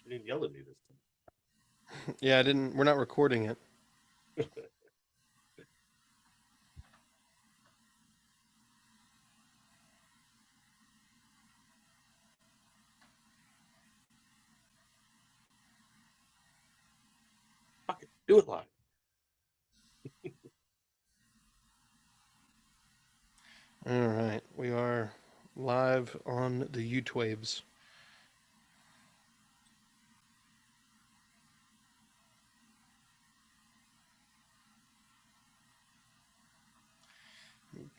You didn't yell at me this Yeah, I didn't. We're not recording it. time. Fuck it. Do it live. All right, we are live on the YouTwaves.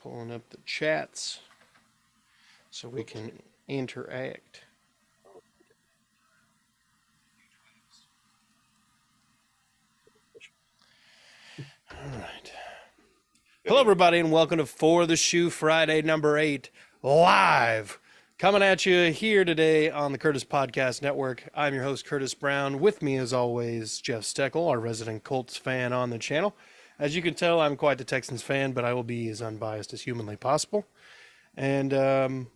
Pulling up the chats so we can interact. All right. Hello, everybody, and welcome to For the Shoe Friday number 8 live. Coming at you here today on the Curtis Podcast Network. I'm your host, Curtis Brown. With me, as always, Jeff Steckel, our resident Colts fan on the channel. As you can tell, I'm quite the Texans fan, but I will be as unbiased as humanly possible. And go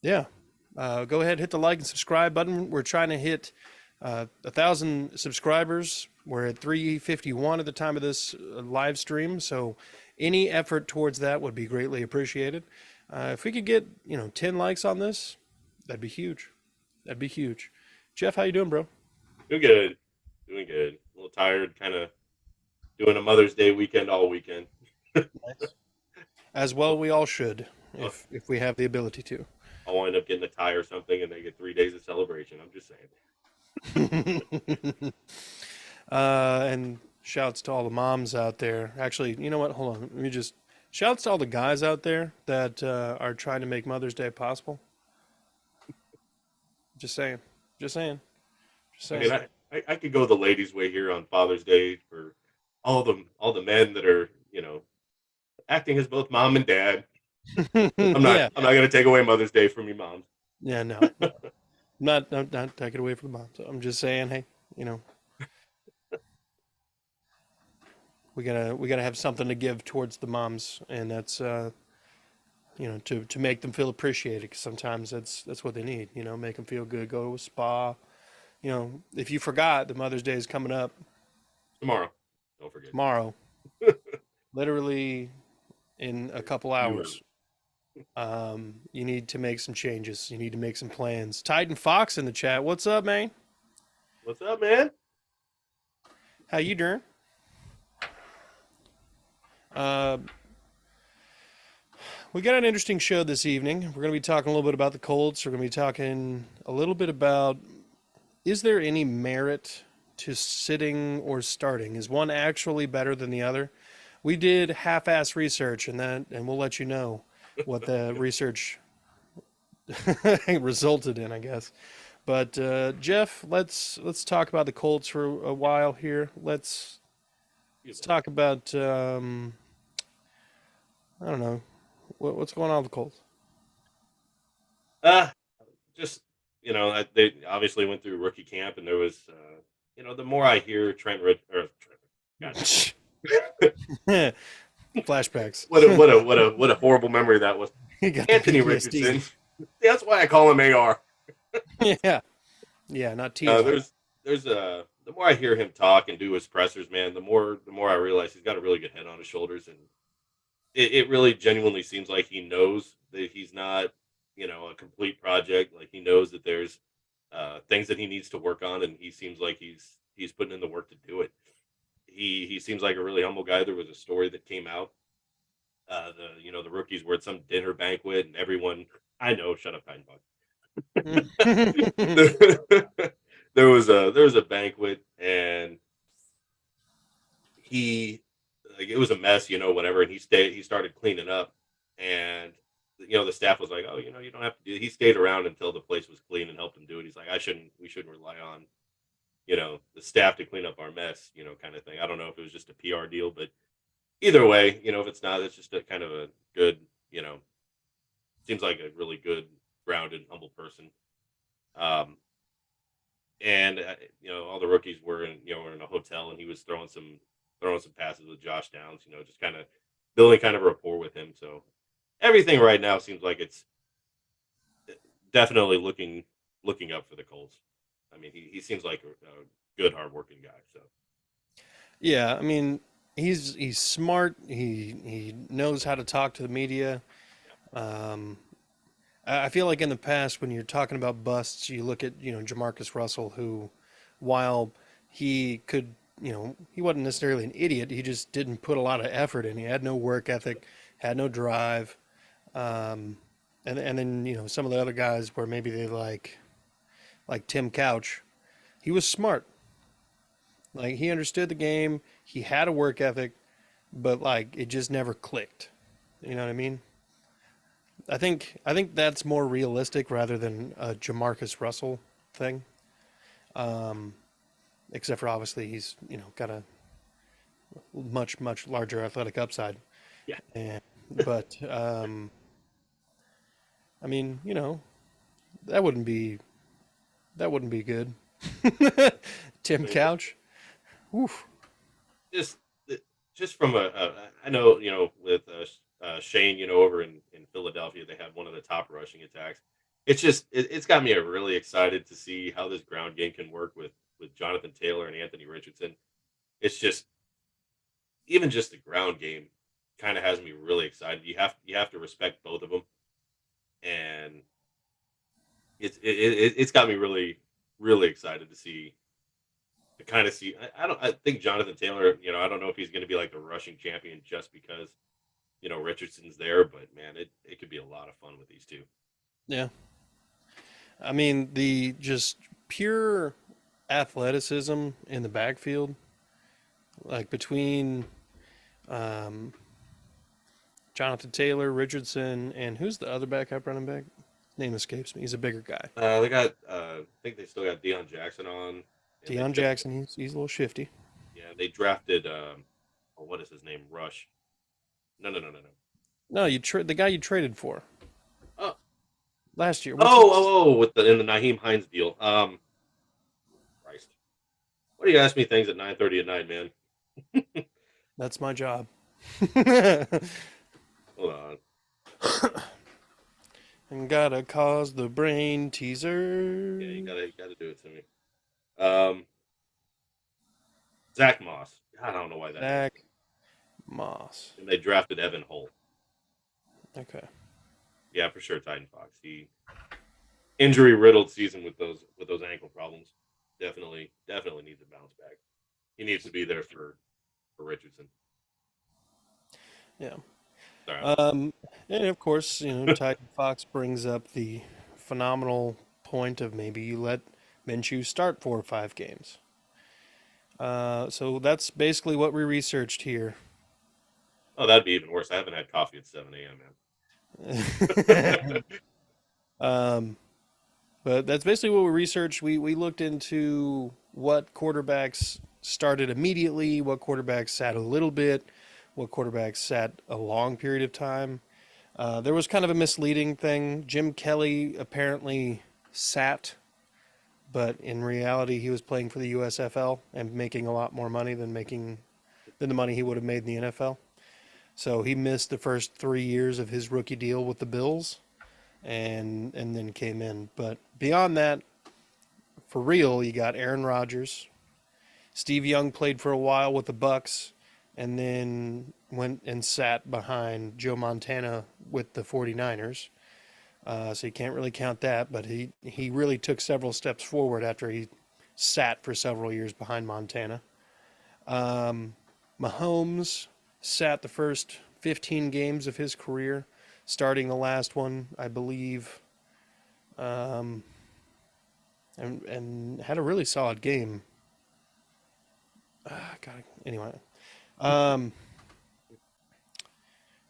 ahead, hit the like and subscribe button. We're trying to hit 1,000 subscribers. We're at 351 at the time of this live stream, so any effort towards that would be greatly appreciated. If we could get 10 likes on this, that'd be huge. That'd be huge. Jeff, how you doing, bro? Doing good. Doing good. A little tired, kind of doing a Mother's Day weekend all weekend. Nice. As well, we all should, I'll, if we have the ability to. I'll wind up getting a tie or something, and they get 3 days of celebration. I'm just saying. And shouts to all the moms out there. Actually, you know what? Hold on. Let me just shouts to all the guys out there that are trying to make Mother's Day possible. Just saying. Just saying. Just I saying. mean, I could go the ladies' way here on Father's Day for all the men that are acting as both mom and dad. I'm not Yeah. I'm not gonna take away Mother's Day from you, moms. Yeah. No. Not take it away from the mom. So I'm just saying, hey, we gotta have something to give towards the moms, and that's to make them feel appreciated. Because sometimes that's what they need. Make them feel good. Go to a spa. If you forgot, the Mother's Day is coming up Tomorrow, don't forget. tomorrow, literally in a couple You are hours. You need to make some changes. You need to make some plans. Titan Fox in the chat. What's up, man? what's up, man? How you doing? Uh, we got an interesting show this evening. We're going to be talking a little bit about the Colts. We're going to be talking a little bit about, is there any merit to sitting or starting? Is one actually better than the other? We did half-ass research, and we'll let you know what the research resulted in, I guess. But Jeff, let's talk about the Colts for a while here. Let's talk about I don't know what's going on with the Colts. Uh just they obviously went through rookie camp, and there was the more I hear Flashbacks. what a horrible memory that was. You got the Anthony PTSD. Richardson. That's why I call him AR. Yeah, yeah, not TJ. There's the more I hear him talk and do his pressers, man, the more I realize he's got a really good head on his shoulders, and it really genuinely seems like he knows that he's not a complete project. Like, he knows that there's things that he needs to work on, and he seems like he's putting in the work to do it. He seems like a really humble guy. There was a story that came out. The rookies were at some dinner banquet, and everyone, I know, shut up, Pine there was a banquet, and he, like, it was a mess, whatever, and he started cleaning up, and the staff was like, oh, you don't have to do it. He stayed around until the place was clean and helped him do it. He's like, we shouldn't rely on the staff to clean up our mess, kind of thing. I don't know if it was just a PR deal, but either way, if it's not, it's just a kind of a good, seems like a really good, grounded, humble person. Um, and all the rookies were in a hotel, and he was throwing some passes with Josh Downs, just kind of building kind of a rapport with him. So everything right now seems like it's definitely looking up for the Colts. I mean, he seems like a good, hardworking guy. So Yeah, I mean, he's smart. He knows how to talk to the media. yeah, Um, I feel like in the past, when you're talking about busts, you look at Jamarcus Russell, who, while he could, he wasn't necessarily an idiot. He just didn't put a lot of effort in. He had no work ethic, had no drive. Um, and then some of the other guys where maybe they like Tim Couch. He was smart. Like he understood the game. He had a work ethic, but like it just never clicked. You know what I mean? I think that's more realistic rather than a Jamarcus Russell thing. Um, except for obviously he's got a much larger athletic upside. yeah. And, but I mean that wouldn't be that wouldn't be good. I Tim mean, Couch. Oof. just just from I know with Shane, over in Philadelphia, they had one of the top rushing attacks. It's got me really excited to see how this ground game can work with Jonathan Taylor and Anthony Richardson. It's just even just the ground game kind of has me really excited. You have to respect both of them, and it's got me really excited to kind of see. I think Jonathan Taylor. I don't know if he's going to be like the rushing champion just because Richardson's there, but man, it could be a lot of fun with these two. Yeah. I mean the just pure athleticism in the backfield, like between um, Jonathan Taylor, Richardson, and who's the other backup running back? Name escapes me. He's a bigger guy. They got I think they still got Deion Jackson on, and they Deion just Jackson. He's a little shifty. yeah they drafted oh, what is his name, Rush? No. No, the guy you traded for Oh last year. What's oh his? oh oh with the in the Naheem Hines deal. Christ, what do you ask me things at 9:30 at night, man? That's my job. Hold on. And gotta cause the brain Yeah, you teaser. gotta do it to me. Um, Zach Moss. I don't know why that name. Zach Moss. And they drafted Evan Holt. Okay. Yeah, for sure, Titan Fox. He injury riddled season with those ankle problems. Definitely needs a bounce back. He needs to be there for Richardson. Yeah. Sorry, I'm just Um, and of course, Titan Fox brings up the phenomenal point of maybe you let Minshew start 4 or 5 games. So that's basically what we researched here. oh, that'd be even worse. I haven't had coffee at 7 a.m., man. um, but that's basically what we researched. We looked into what quarterbacks started immediately, what quarterbacks sat a little bit, what quarterbacks sat a long period of time. There was kind of a misleading thing. Jim Kelly apparently sat, but in reality, he was playing for the USFL and making a lot more money than the money he would have made in the NFL. So he missed the first 3 years of his rookie deal with the Bills, and then came in. But beyond that, for real, you got Aaron Rodgers. Steve Young played for a while with the Bucks, and then went and sat behind Joe Montana with the 49ers. So you can't really count that, but he really took several steps forward after he sat for several years behind Montana. Um, Mahomes sat the first 15 games of his career, starting the last one, I believe, um, and had a really solid game. God, anyway. Um,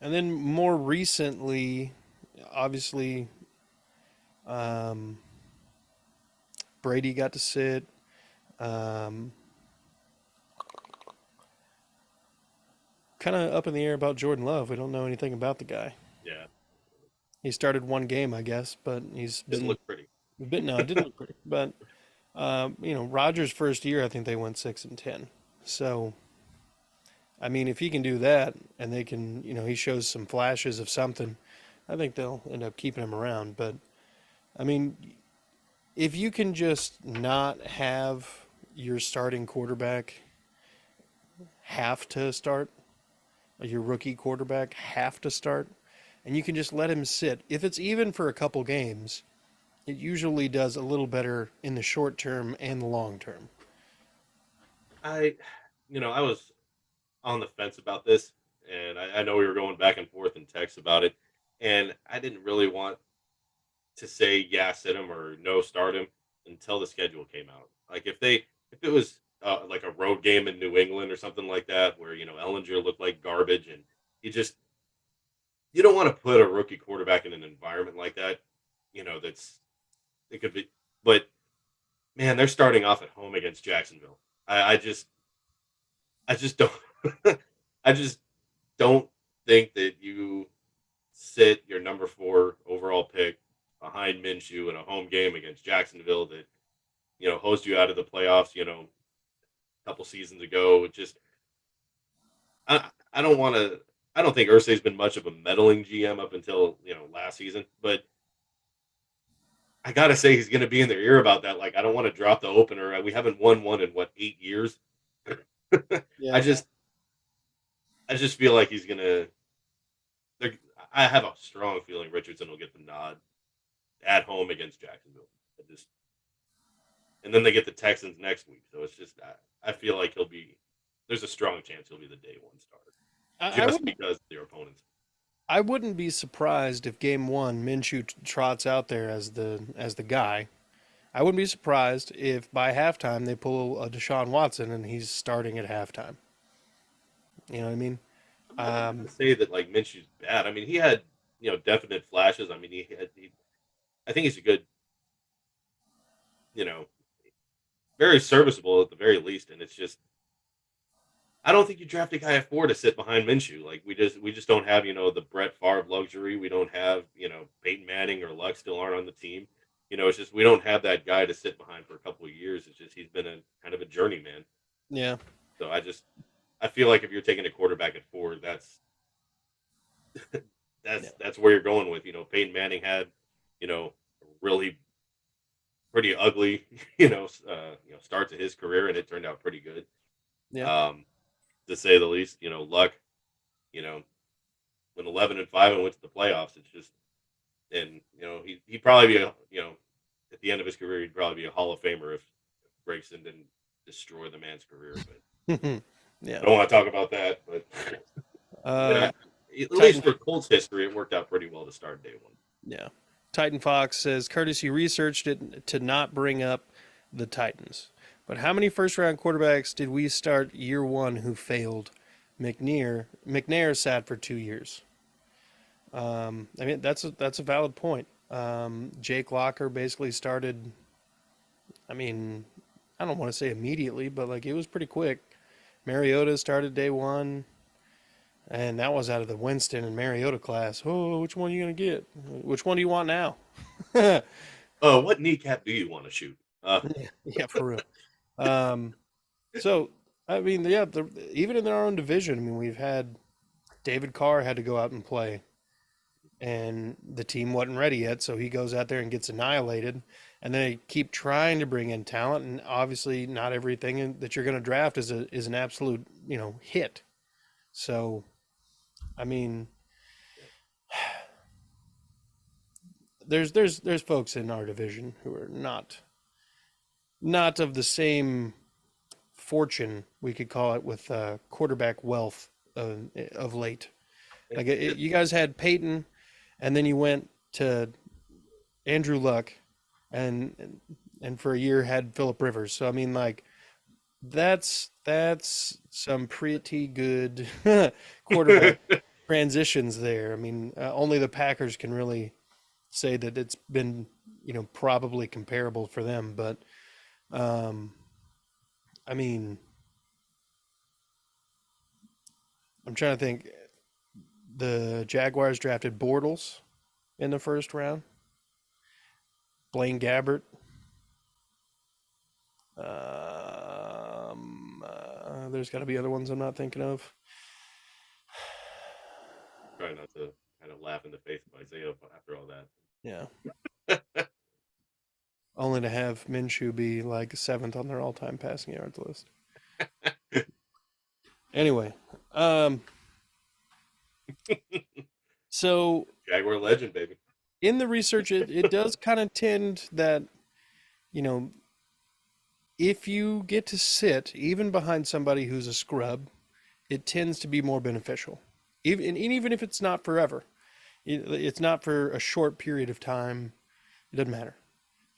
and then more recently, obviously, um, Brady got to sit. Um, kind of up in the air about Jordan Love. We don't know anything about the guy. Yeah, He started one game, I guess, but doesn't look pretty. no, it didn't look pretty. But Rodgers' first year, I think they went 6-10. So, I mean, if he can do that, and they can, he shows some flashes of something, I think they'll end up keeping him around. But I mean, if you can just not have your starting quarterback have to start, your rookie quarterback have to start, and you can just let him sit, if it's even for a couple games, it usually does a little better in the short term and the long term. I, I was on the fence about this, and I know we were going back and forth in text about it, and I didn't really want to say yeah, sit him or no, start him until the schedule came out. Like if it was like a road game in New England or something like that, where Ellinger looked like garbage, and you just you don't want to put a rookie quarterback in an environment like that. That's it could be, but man, they're starting off at home against Jacksonville. I just don't, I just don't think that you sit your number 4 overall pick behind Minshew in a home game against Jacksonville that hosed you out of the playoffs. A couple seasons ago. It just I don't want to. I don't think Ursay's been much of a meddling GM up until last season, but I gotta say he's going to be in their ear about that. Like I don't want to drop the opener. We haven't won one in what 8 years. I Yeah. just I just feel like he's gonna. I have a strong feeling Richardson will get the nod at home against Jacksonville. I just and then they get the Texans next week. So it's just I feel like he'll be. There's a strong chance he'll be the day one starter I just wouldn't. because their opponents. I wouldn't be surprised if game one Minshew trots out there as the guy. I wouldn't be surprised if by halftime they pull a Deshaun Watson and he's starting at halftime. You know what I mean? I'm not going Um, to say that like Minshew's bad. I mean, he had definite flashes. I mean, I think he's a good, you know, very serviceable at the very least. And it's just I don't think you draft a guy at 4 to sit behind Minshew. Like we just don't have the Brett Favre luxury. We don't have Peyton Manning or Luck still aren't on the team. It's just we don't have that guy to sit behind for a couple of years. It's just he's been a kind of a journeyman. yeah, So I feel like if you're taking a quarterback at 4, yeah, that's where you're going with. Peyton Manning had really pretty ugly start to his career, and it turned out pretty good, yeah, um, to say the least. Luck, you know, went 11-5 and went to the playoffs. It's just and he'd probably be at the end of his career he'd probably be a Hall of Famer if Gregson didn't destroy the man's career. But yeah. I don't want to talk about that. But Uh, yeah, at least Titan, for Colts history, it worked out pretty well to start day one. yeah. Titan Fox says Curtis, you researched it to not bring up the Titans, but how many first round quarterbacks did we start year one who failed? McNair sat for 2 years. I mean that's a valid point. Jake Locker basically started. I mean, I don't want to say immediately, but like it was pretty quick. Mariota started day one, and that was out of the Winston and Mariota class. Oh, which one are you gonna get? Which one do you want now? Yeah, What kneecap do you want to shoot? yeah, for real. Um, so I mean, yeah, even in our own division, I mean, we've had David Carr had to go out and play, and the team wasn't ready yet, so he goes out there and gets annihilated. And then they keep trying to bring in talent, and obviously, not everything that you're going to draft is an absolute hit. So, I mean, there's folks in our division who are not of the same fortune, we could call it, with quarterback wealth of late. Like you guys had Peyton, and then you went to Andrew Luck, and for a year had Philip Rivers. So I mean, like that's some pretty good quarterback transitions there. I mean, only the Packers can really say that it's been probably comparable for them. But um, I mean, I'm trying to think. The Jaguars drafted Bortles in the first round. Blaine Gabbert. There's got to be other ones I'm not thinking of. Try not to kind of laugh in the face of Isaiah after all Yeah. that. only to have Minshew be like seventh on their all-time passing yards list. Anyway, um, so Jaguar legend, baby. in the research, it does kind of tend that, you know, if you get to sit even behind somebody who's a scrub, it tends to be more beneficial. Even if it's not forever, it's not for a short period of time. It doesn't matter.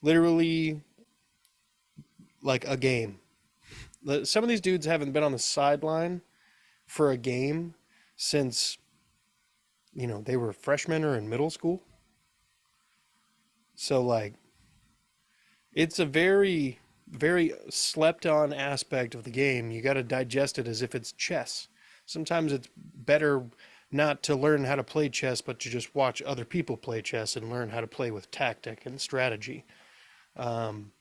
Literally, like a game. Some of these dudes haven't been on the sideline for a game since they were freshmen or in middle school. So like, it's a very very slept on aspect of the game. You got to digest it as if it's chess. Sometimes it's better not to learn how to play chess, but to just watch other people play chess and learn how to play with tactic and strategy. Um,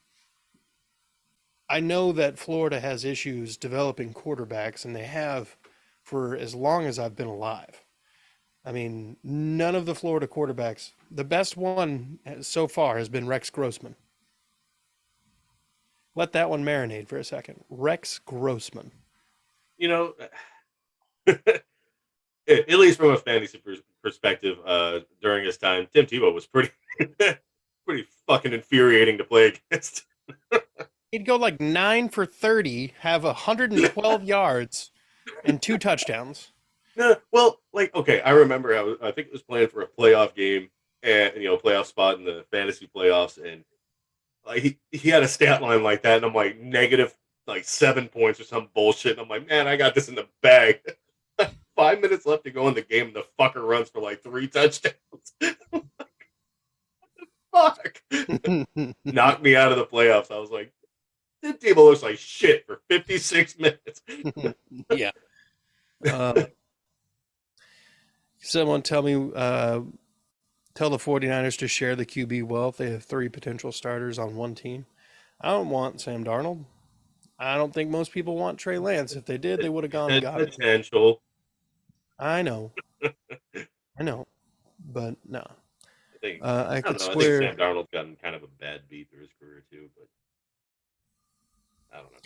I know that Florida has issues developing quarterbacks, and they have for as long as I've been alive. I mean, none of the Florida quarterbacks, the best one so far has been Rex Grossman. Let that one marinate for a second. Rex Grossman. You know, at least from a fantasy perspective, during his time, Tim Tebow was pretty pretty fucking infuriating to play against. He'd go like 9 for 30, have 112 yards, and 2 touchdowns. No, well, like okay, I remember I think it was playing for a playoff game and playoff spot in the fantasy playoffs, and like he had a stat line like that, and I'm like negative like 7 points or some bullshit, and I'm like, man, I got this in the bag. 5 minutes left to go in the game, and the fucker runs for like 3 touchdowns. Fuck, knocked me out of the playoffs. I was like, this table looks like shit for 56 minutes. Yeah. Someone tell me, tell the 49ers to share the QB wealth. They have three potential starters on one team. I don't want Sam Darnold. I don't think most people want Trey Lance. If they did, they would have gone and got him. Potential. I know. I know. But no. I I don't could know. I think swear Sam Darnold's gotten kind of a bad beat through his career too, but I don't know.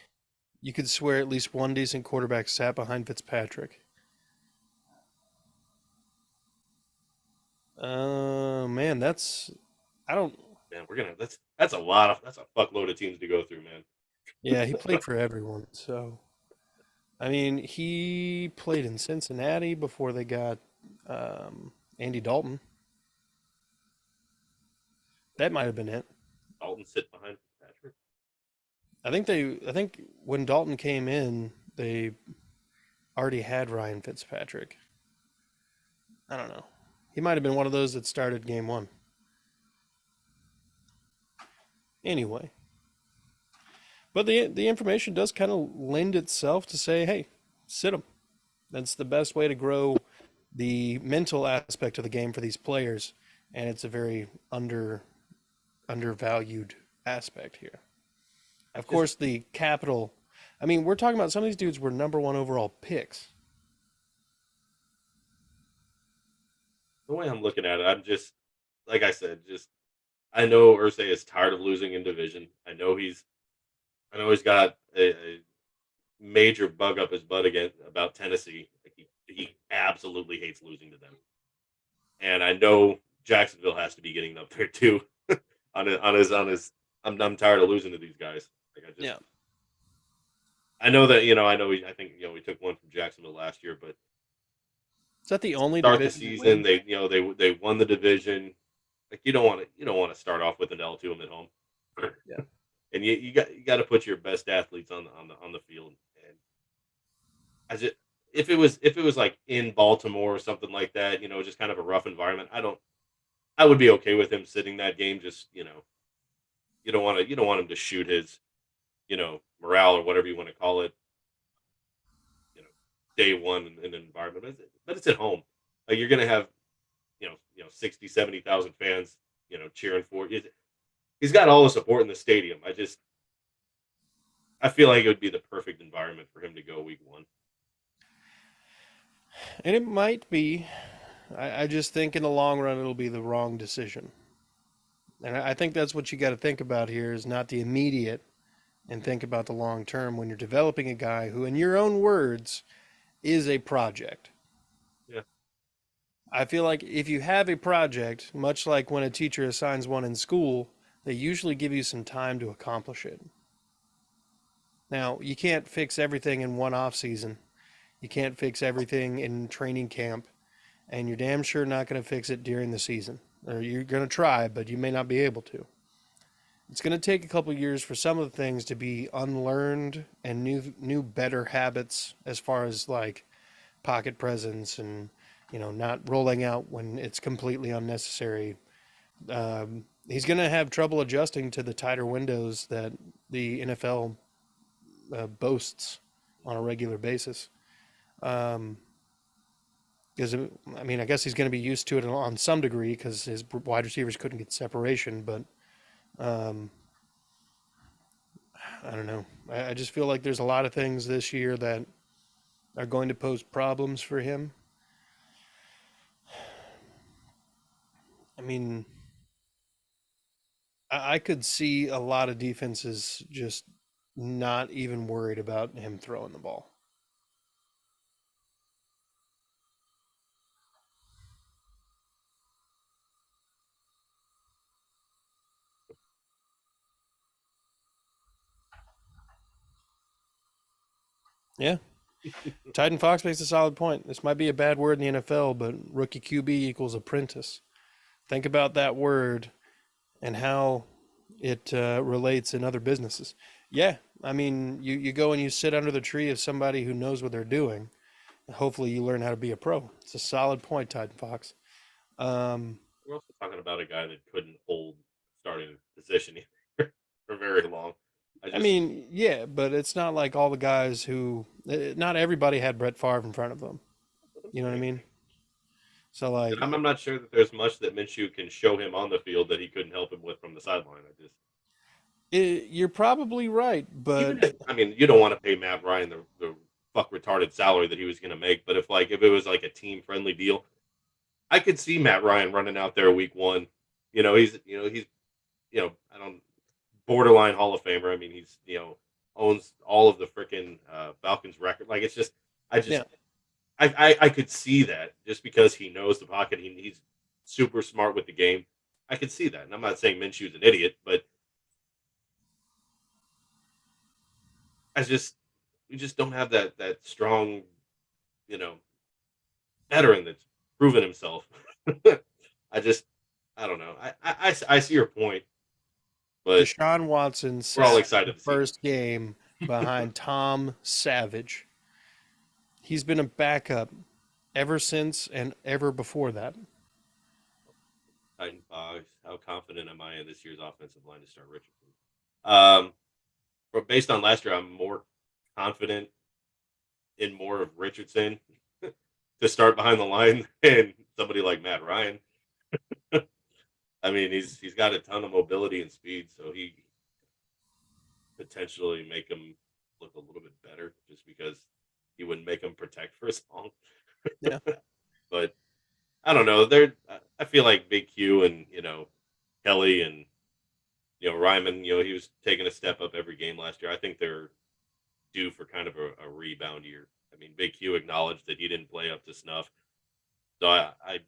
you could swear at least one decent quarterback sat behind Fitzpatrick. Man, that's I don't. Man, that's a fuckload of teams to go through, man. Yeah, he played for everyone. So I mean, he played in Cincinnati before they got Andy Dalton. That might have been it. Dalton sit behind Patrick. I think when Dalton came in, they already had Ryan Fitzpatrick. I don't know. He might have been one of those that started game one. Anyway, but the information does kind of lend itself to say, hey, sit him. That's the best way to grow the mental aspect of the game for these players, and it's a very undervalued aspect here. Of Just course, the capital. I mean, we're talking about some of these dudes were number one overall picks. the way I'm looking at it, I'm just like I said, just I know Ursay is tired of losing in division. I know he's got a major bug up his butt again about Tennessee. Like he absolutely hates losing to them, and I know Jacksonville has to be getting up there too. On his, I'm tired of losing to these guys. Like Yeah. I know that I think we took one from Jacksonville last year, but Is that the only start the division season win? they won the division. Like you don't want to start off with an L to them at home, Yeah. and you got to put your best athletes on the field. And as it if it was like in Baltimore or something like that, just kind of a rough environment. I would be okay with him sitting that game. Just you don't want him to shoot his morale or whatever you want to call it. You know, day one in an environment, but it's at home. Like you're gonna have 60, 70,000 fans cheering for you. He's got all the support in the stadium. I feel like it would be the perfect environment for him to go week one. And it might be. I just think in the long run it'll be the wrong decision. And I think that's what you got to think about here is not the immediate and think about the long term when you're developing a guy who, in your own words, is a project. Yeah. I feel like if you have a project, much like when a teacher assigns one in school, they usually give you some time to accomplish it. Now, you can't fix everything in one off season. You can't fix everything in training camp, and you're damn sure not going to fix it during the season. Or you're going to try, but you may not be able to. It's going to take a couple years for some of the things to be unlearned and new better habits as far as like pocket presence and not rolling out when it's completely unnecessary. He's going to have trouble adjusting to the tighter windows that the NFL boasts on a regular basis. Um, because I mean, I guess he's going to be used to it on some degree because his wide receivers couldn't get separation. But um, I don't know. I just feel like there's a lot of things this year that are going to pose problems for him. I mean, I could see a lot of defenses just not even worried about him throwing the ball. Yeah. Titan Fox makes a solid point. This might be a bad word in the NFL, but rookie QB equals apprentice. Think about that word and how it relates in other businesses. Yeah, I mean, you go and you sit under the tree of somebody who knows what they're doing. And hopefully, you learn how to be a pro. It's a solid point, Titan Fox. Um, We're also talking about a guy that couldn't hold starting position for very long. I I just, mean, yeah, but it's not like all the guys who, not everybody had Brett Favre in front of them. what I'm You know what I saying. mean? So, And like, I'm not sure that there's much that Minshew can show him on the field that he couldn't help him with from the sideline. I just, you're probably right, but I mean, you don't want to pay Matt Ryan the fuck retarded salary that he was going to make, but if it was like a team friendly deal, I could see Matt Ryan running out there week one. He's I don't borderline Hall of Famer. I mean, he's owns all of the freaking Falcons record. Like it's just, I yeah, just I could see that just because he knows the pocket. He's super smart with the game. I could see that, and I'm not saying Minshew's an idiot, but I just we just don't have that strong, you know, veteran that's proven himself. I just I don't know. I see your point, but Deshaun Watson we're all sat the excited to see him. first game behind Tom Savage. He's been a backup ever since and ever before that. Titan Fox. How confident am I in this year's offensive line to start Richardson? Um, but based on last year, I'm more confident in more of Richardson to start behind the line than somebody like Matt Ryan. I mean, he's got a ton of mobility and speed, so he potentially make him look a little bit better just because he wouldn't make him protect for as long. Yeah, But I don't know. I feel like Big Q and Kelly and Ryman. He was taking a step up every game last year. I think they're due for kind of a rebound year. I mean, Big Q acknowledged that he didn't play up to snuff. So I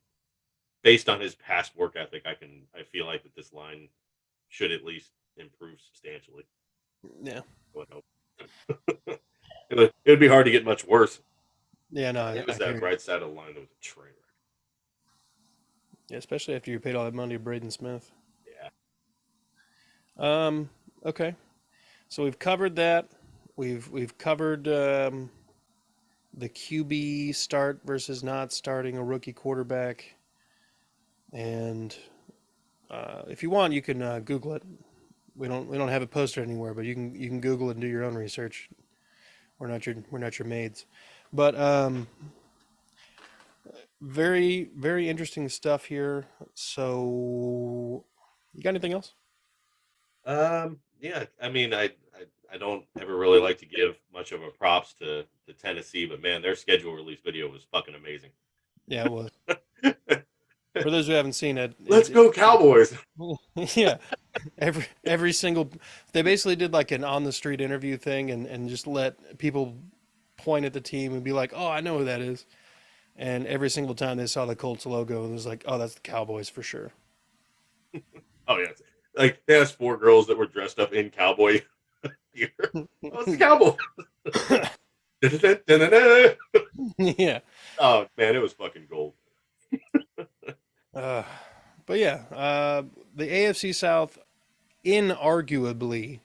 based on his past work ethic, I feel like that this line should at least improve substantially. yeah, I would hope. It would be hard to get much worse. yeah. No, It I was hear that you. right side of the line that was a train wreck. Yeah, especially after you paid all that money to Braden Smith. Yeah. Um, okay. So we've covered that. We've covered the QB start versus not starting a rookie quarterback, and if you want, you can Google it. We don't have it posted anywhere, but you can Google it and do your own research. We're not your maids, but very very interesting stuff here. So, you got anything else? Yeah. I mean, I don't ever really like to give much of a props to Tennessee, but man, their schedule release video was fucking amazing. Yeah, it was. For those who haven't seen it, Let's go Cowboys. yeah, every single they basically did like an on the street interview thing and just let people point at the team and be like, "Oh, I know who that is." And every single time they saw the Colts logo, it was like, "Oh, that's the Cowboys for sure." Oh yeah, like they asked four girls that were dressed up in cowboy gear. Oh, it's the Cowboys. Yeah. Oh man, it was fucking gold. Uh, but yeah, the AFC South inarguably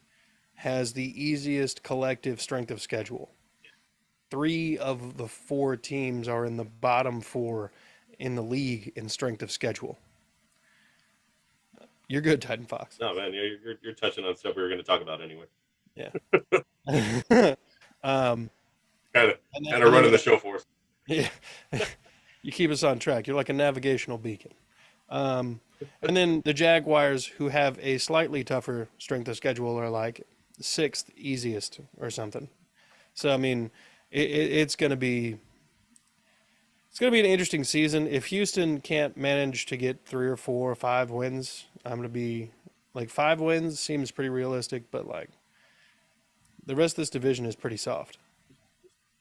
has the easiest collective strength of schedule. Three of the four teams are in the bottom four in the league in strength of schedule. You're good, Titan Fox. No man, you're touching on stuff we were going to talk about anyway. Yeah. um, Kind of and kind of then running the show for us. yeah, you keep us on track. You're like a navigational beacon. Um, and then the Jaguars, who have a slightly tougher strength of schedule, are like sixth easiest or something. So I mean, it's gonna be an interesting season. If Houston can't manage to get 3 or 4 or 5 wins, I'm gonna be like 5 wins seems pretty realistic, but like the rest of this division is pretty soft.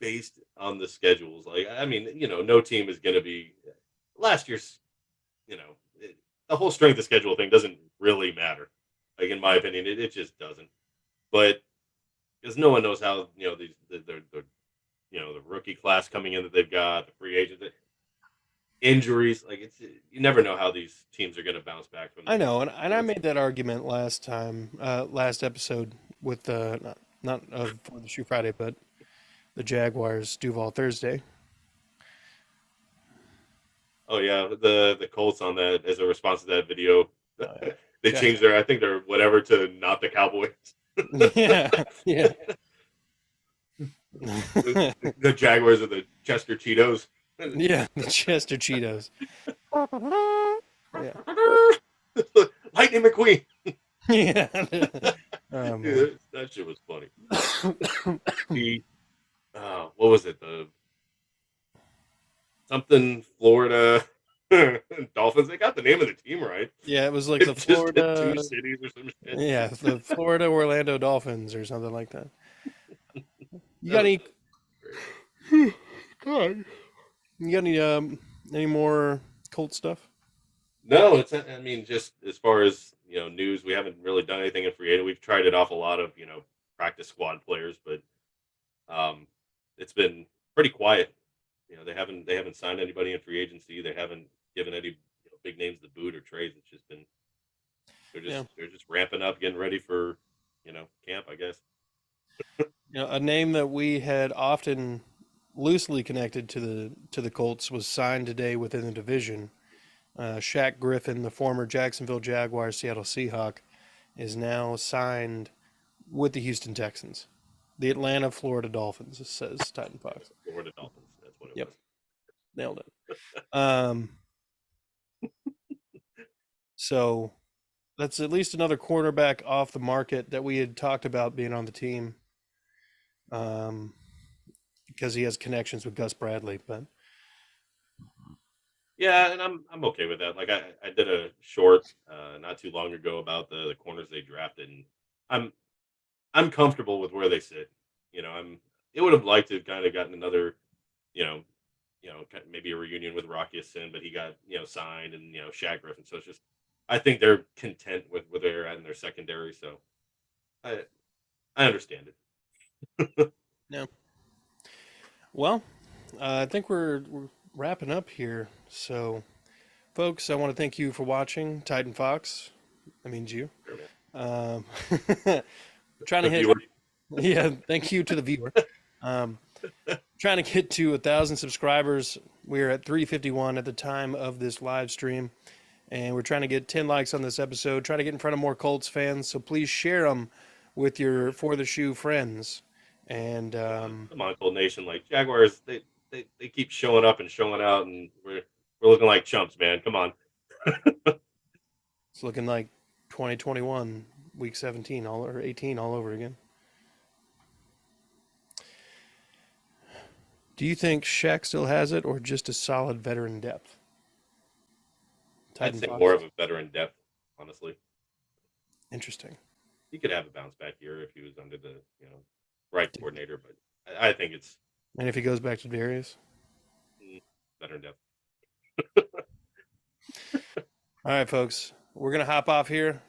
Based on the schedules, like I mean, no team is going to be last year's. You know, the whole strength of schedule thing doesn't really matter. Like in my opinion, it just doesn't. But because no one knows how these the the rookie class coming in that they've got, the free agent injuries, like you never know how these teams are going to bounce back from I these. know, and I made that argument last episode with not for the Shoe Friday, but the Jaguars Duval Thursday. Oh yeah, the Colts on that as a response to that video, Oh, yeah. they changed their I think their whatever to not the Cowboys. Yeah, yeah. The Jaguars are the Chester Cheetos. Yeah, the Chester Cheetos. Yeah. Lightning McQueen. Yeah. Oh man. Dude, that shit was funny. The what was it? The something Florida Dolphins. They got the name of the team right. Yeah, it was like They the just hit Florida, two cities or some shit. yeah, the Florida Orlando Dolphins or something like that. You That got was any great. God. You got any more Colt stuff? No, it's I mean just as far as news, we haven't really done anything in free agent. We've tried it off a lot of practice squad players, but um, it's been pretty quiet. They haven't signed anybody in free agency. They haven't given any big names the boot or trades. It's just been they're Yeah. just they're just ramping up, getting ready for camp, I guess. A name that we had often loosely connected to the Colts was signed today within the division. Shaq Griffin, the former Jacksonville Jaguars, Seattle Seahawk, is now signed with the Houston Texans. The Atlanta, Florida Dolphins, says Titan Fox. Florida Dolphins. That's what it Yep, was. nailed it. Um, so that's at least another quarterback off the market that we had talked about being on the team. Um, because he has connections with Gus Bradley, but Yeah, and I'm okay with that. Like I did a short not too long ago about the corners they drafted, and I'm I'm comfortable with where they sit. It would have liked to have kind of gotten another you know maybe a reunion with Rocky Sin, but he got signed, and Shaq Griffin. So it's just I think they're content with where they're at in their secondary. So I I understand it. yeah. Well, I think we're wrapping up here. So, folks, I want to thank you for watching Titan Fox. That means you. Sure, man. Um, trying to The hit, viewer. yeah. Thank you to the viewer. Um, trying to get to 1,000 subscribers. We're at 351 at the time of this live stream, and we're trying to get 10 likes on this episode. Try to get in front of more Colts fans. So please share them with your For the Shoe friends. And Come on, Cold Nation. Like Jaguars, they keep showing up and showing out, and we're looking like chumps, man. Come on. it's looking like 2021, week 17, or 18 all over again. Do you think Shaq still has it, or just a solid veteran depth? I'd Titan say more of Fox. a veteran depth, honestly. Interesting. He could have a bounce back year if he was under the right coordinator, but I think it's And if he goes back to Darius? veteran depth. All right, folks. We're going to hop off here.